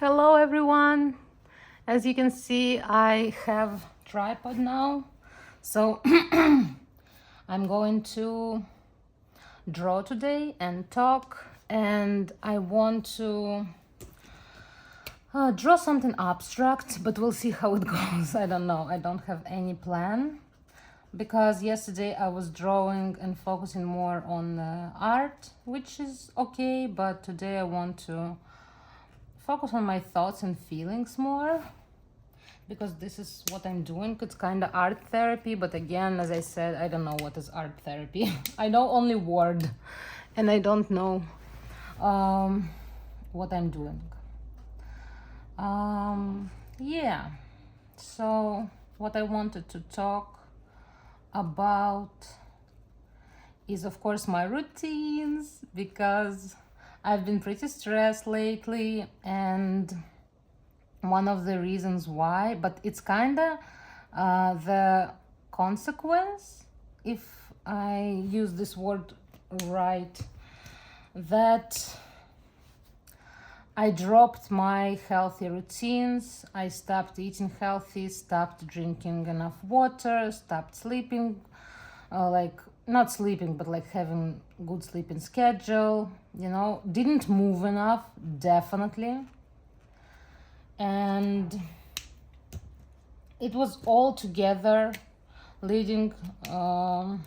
Hello everyone. As you can see, I have tripod now. So I'm going to draw today and talk, and I want to draw something abstract, but we'll see how it goes. I don't know. I don't have any plan because yesterday I was drawing and focusing more on art, which is okay, but today I want to focus on my thoughts and feelings more because this is what I'm doing. It's kind of art therapy, but again, as I said, I don't know what is art therapy. I know only word, and I don't know what I'm doing. Yeah, so what I wanted to talk about is, of course, my routines, because I've been pretty stressed lately, and one of the reasons why, but it's kind of the consequence, if I use this word right, that I dropped my healthy routines. I stopped eating healthy, stopped drinking enough water, stopped sleeping, not sleeping, but like having good sleeping schedule, didn't move enough, definitely. And it was all together leading to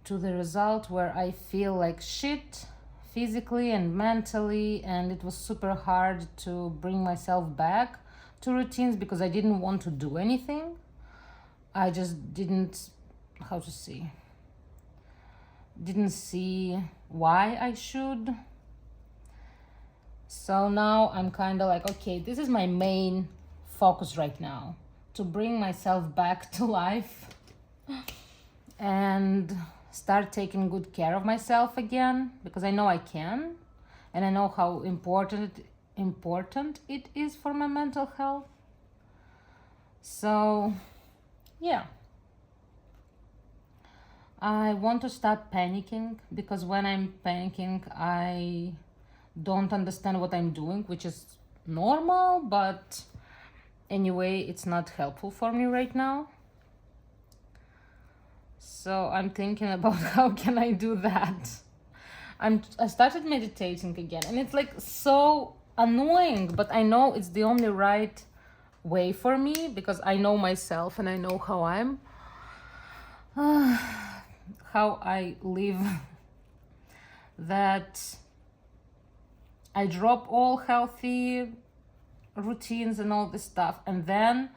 the result where I feel like shit physically and mentally, and it was super hard to bring myself back to routines because I didn't want to do anything. I just didn't see why I should. So now I'm kind of like, okay, this is my main focus right now, to bring myself back to life and start taking good care of myself again, because I know I can, and I know how important it is for my mental health. So yeah, I want to stop panicking, because when I'm panicking, I don't understand what I'm doing, which is normal, but anyway, it's not helpful for me right now. So I'm thinking about how can I do that. I started meditating again, and it's like so annoying, but I know it's the only right way for me, because I know myself and I know how how I live. That I drop all healthy routines and all this stuff, and then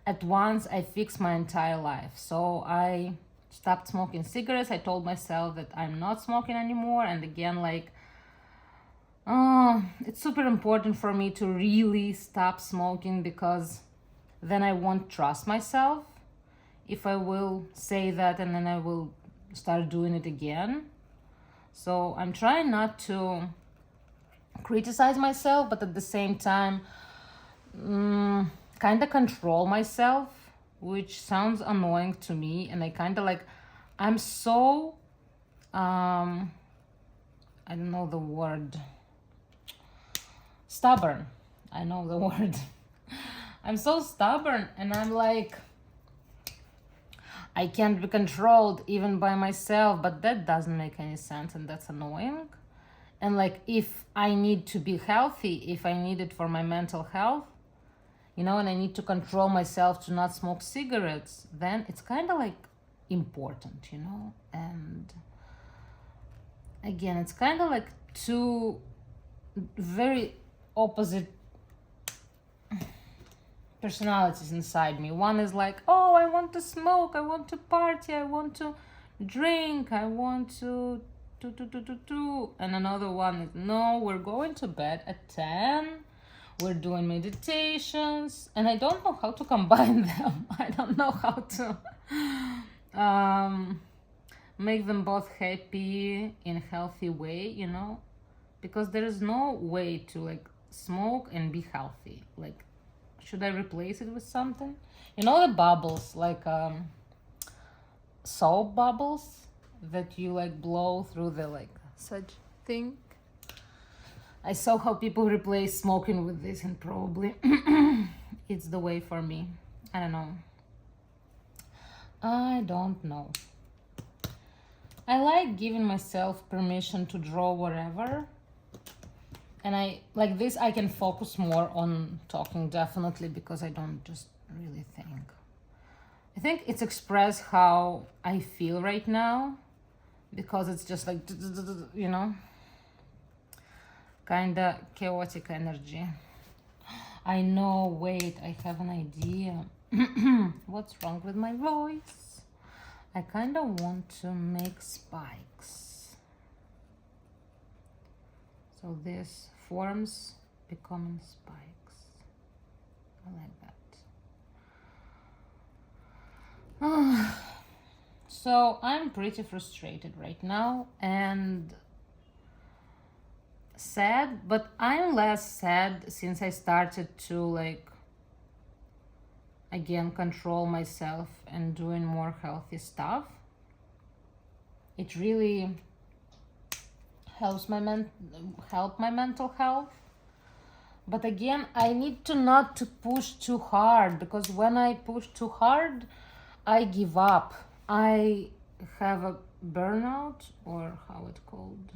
at once I fix my entire life. So I stopped smoking cigarettes. I told myself that I'm not smoking anymore, and again, it's super important for me to really stop smoking, because then I won't trust myself if I will say that and then I will start doing it again. So I'm trying not to criticize myself, but at the same time kind of control myself, which sounds annoying to me. And I kind of I'm so I don't know the word, stubborn. I know the word. I'm so stubborn, and I'm like, I can't be controlled even by myself, but that doesn't make any sense, and that's annoying. And if I need to be healthy, if I need it for my mental health, and I need to control myself to not smoke cigarettes, then it's kind of important, and again, it's kind of two very opposite personalities inside me. One is oh, I want to smoke, I want to party, I want to drink, I want to and another one is, no, we're going to bed at 10, we're doing meditations, and I don't know how to combine them. I don't know how to make them both happy in a healthy way, because there is no way to smoke and be healthy. Should I replace it with something? The bubbles, soap bubbles that you blow through the such thing. I saw how people replace smoking with this, and probably it's the way for me. I don't know. I don't know. I like giving myself permission to draw whatever. And I like this, I can focus more on talking, definitely, because I don't just really think. I think it's express how I feel right now, because it's just like, you know, kinda chaotic energy. I know, wait, I have an idea. What's wrong with my voice? I kinda want to make spikes. So this forms becoming spikes. I like that. So I'm pretty frustrated right now and sad, but I'm less sad since I started to like again control myself and doing more healthy stuff. It really helps help my mental health. But again, I need to not to push too hard, because when I push too hard, I give up. I have a burnout, or how it's called.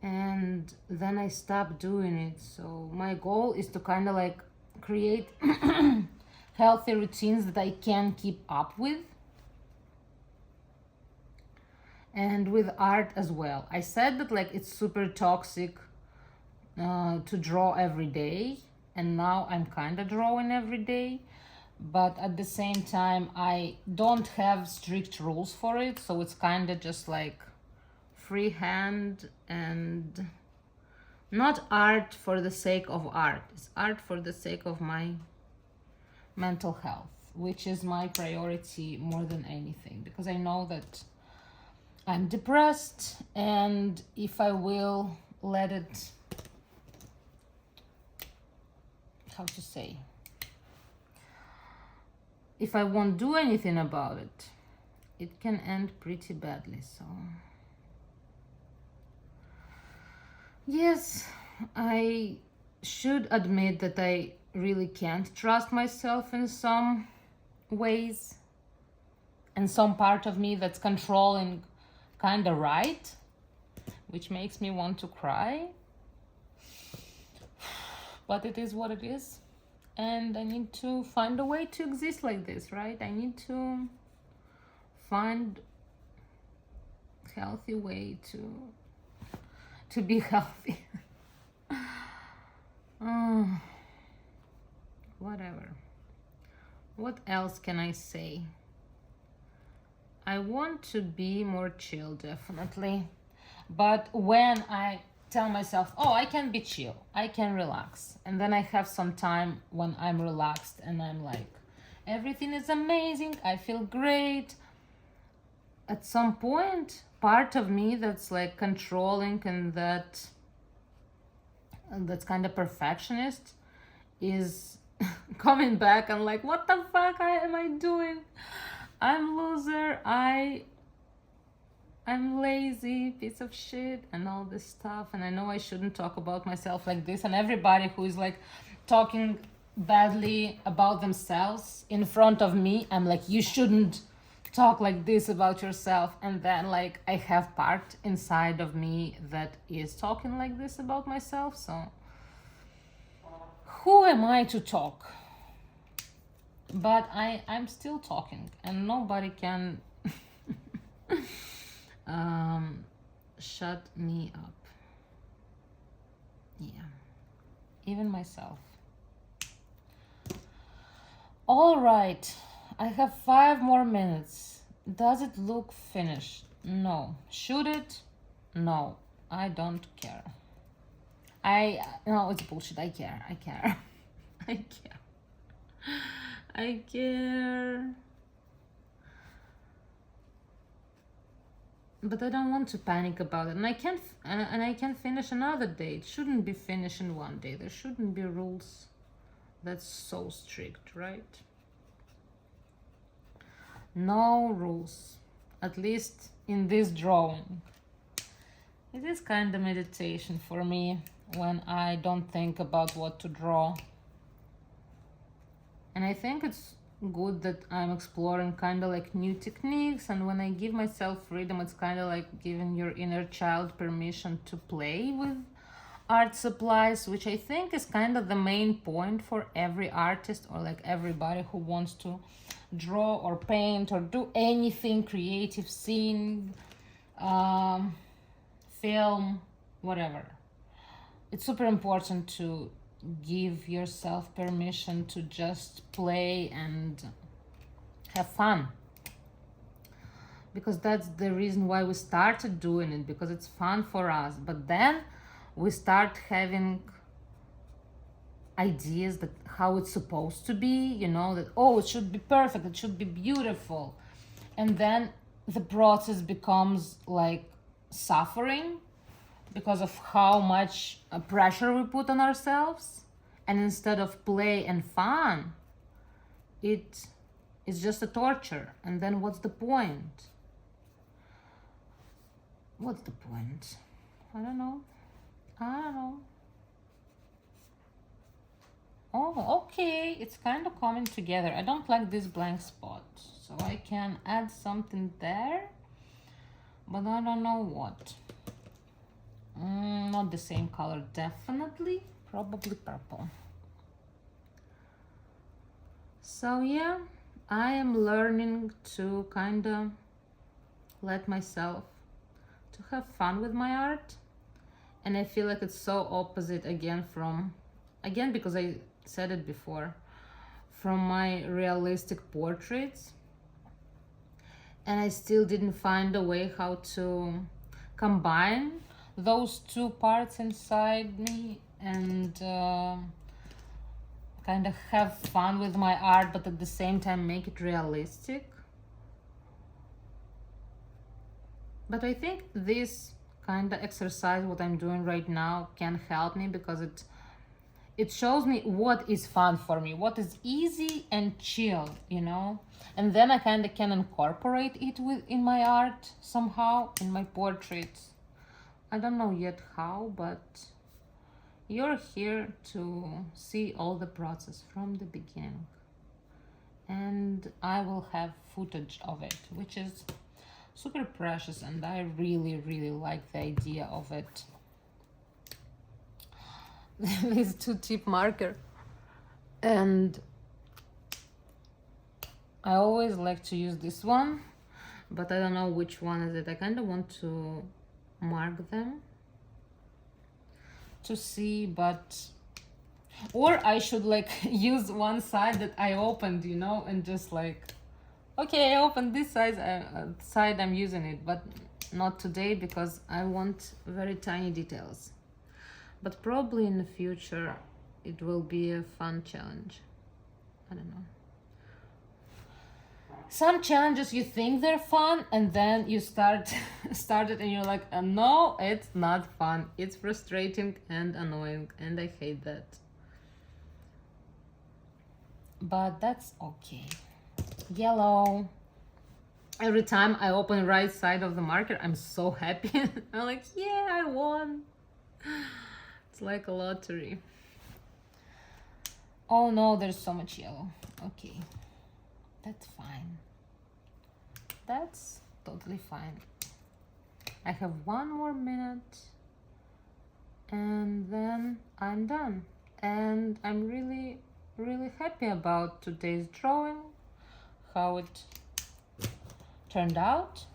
And then I stop doing it. So my goal is to kind of like create healthy routines that I can keep up with. And with art as well. I said that like it's super toxic to draw every day, and now I'm kind of drawing every day, but at the same time I don't have strict rules for it, so it's kind of just like freehand and not art for the sake of art. It's art for the sake of my mental health, which is my priority more than anything, because I know that I'm depressed, and if I will let it, how to say, if I won't do anything about it, it can end pretty badly. So yes, I should admit that I really can't trust myself in some ways, and some part of me that's controlling kind of right, which makes me want to cry. But it is what it is, and I need to find a way to exist like this, right? I need to find a healthy way to be healthy. Whatever. What else can I say? I want to be more chill, definitely. But when I tell myself, oh, I can be chill, I can relax, and then I have some time when I'm relaxed and I'm like, everything is amazing, I feel great. At some point, part of me that's like controlling and that's kind of perfectionist is coming back and like, what the fuck am I doing? I'm loser, I'm lazy, piece of shit, and all this stuff. And I know I shouldn't talk about myself like this. And everybody who is like talking badly about themselves in front of me, I'm like, you shouldn't talk like this about yourself. And then like I have part inside of me that is talking like this about myself. So who am I to talk? But I'm still talking, and nobody can shut me up. Yeah, even myself. All right, I have 5 more minutes. Does it look finished? No. Should it? No. I don't care. No, it's bullshit. I care. I care. I care. I care. But I don't want to panic about it, and I can finish another day. It shouldn't be finished in one day. There shouldn't be rules that's so strict, right? No rules, at least in this drawing. It is kind of meditation for me when I don't think about what to draw. And I think it's good that I'm exploring kind of like new techniques, and when I give myself freedom, it's kind of like giving your inner child permission to play with art supplies, which I think is kind of the main point for every artist, or like everybody who wants to draw or paint or do anything creative, sing, film, whatever. It's super important to give yourself permission to just play and have fun, because that's the reason why we started doing it, because it's fun for us. But then we start having ideas that how it's supposed to be, you know, that oh, it should be perfect, it should be beautiful, and then the process becomes like suffering because of how much pressure we put on ourselves. And instead of play and fun, it's just a torture. And then what's the point? What's the point? I don't know. Oh, okay, it's kind of coming together. I don't like this blank spot, so I can add something there, but I don't know what. Not the same color, definitely. Probably purple. So yeah, I am learning to kind of let myself to have fun with my art. And I feel like it's so opposite again because I said it before, from my realistic portraits. And I still didn't find a way how to combine those two parts inside me and kind of have fun with my art, but at the same time make it realistic. But I think this kind of exercise, what I'm doing right now, can help me, because it shows me what is fun for me, what is easy and chill, you know. And then I kind of can incorporate it in my art somehow, in my portraits. I don't know yet how, but you're here to see all the process from the beginning. And I will have footage of it, which is super precious, and I really, really like the idea of it. This 2-tip marker, and I always like to use this one, but I don't know which one is it. I kind of want to mark them to see, but or I should like use one side that I opened, you know, and just like, okay, I opened this side, I'm using it, but not today because I want very tiny details. But probably in the future it will be a fun challenge. I don't know. Some challenges you think they're fun, and then you start it and you're like, no, it's not fun. It's frustrating and annoying, and I hate that. But that's okay. Yellow. Every time I open right side of the marker, I'm so happy. I'm like, yeah, I won. It's like a lottery. Oh no, there's so much yellow. Okay, that's fine. That's totally fine. I have 1 more minute and then I'm done. And I'm really, really happy about today's drawing, how it turned out.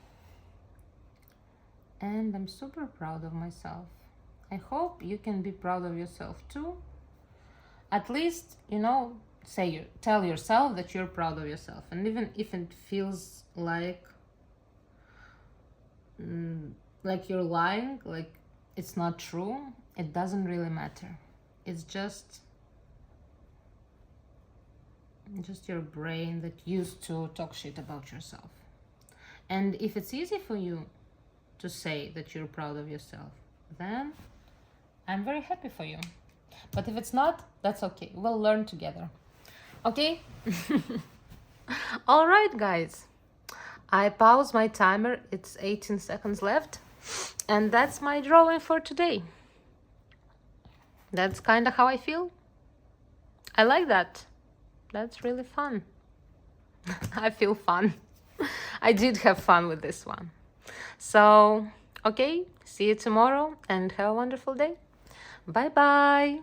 And I'm super proud of myself. I hope you can be proud of yourself too. At least, you know, tell yourself that you're proud of yourself. And even if it feels like you're lying, like it's not true, it doesn't really matter. It's just your brain that used to talk shit about yourself. And if it's easy for you to say that you're proud of yourself, then I'm very happy for you. But if it's not, that's okay. We'll learn together. Okay? All right, guys. I pause my timer. It's 18 seconds left. And that's my drawing for today. That's kind of how I feel. I like that. That's really fun. I feel fun. I did have fun with this one. So, okay, see you tomorrow and have a wonderful day. Bye bye.